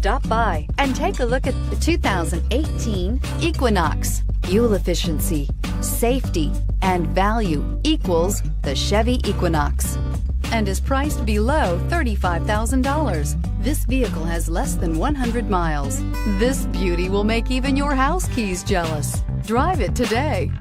Stop by and take a look at the 2018 Equinox. Fuel efficiency, safety, and value equals the Chevy Equinox, and is priced below $35,000. This vehicle has less than 100 miles. This beauty will make even your house keys jealous. Drive it today.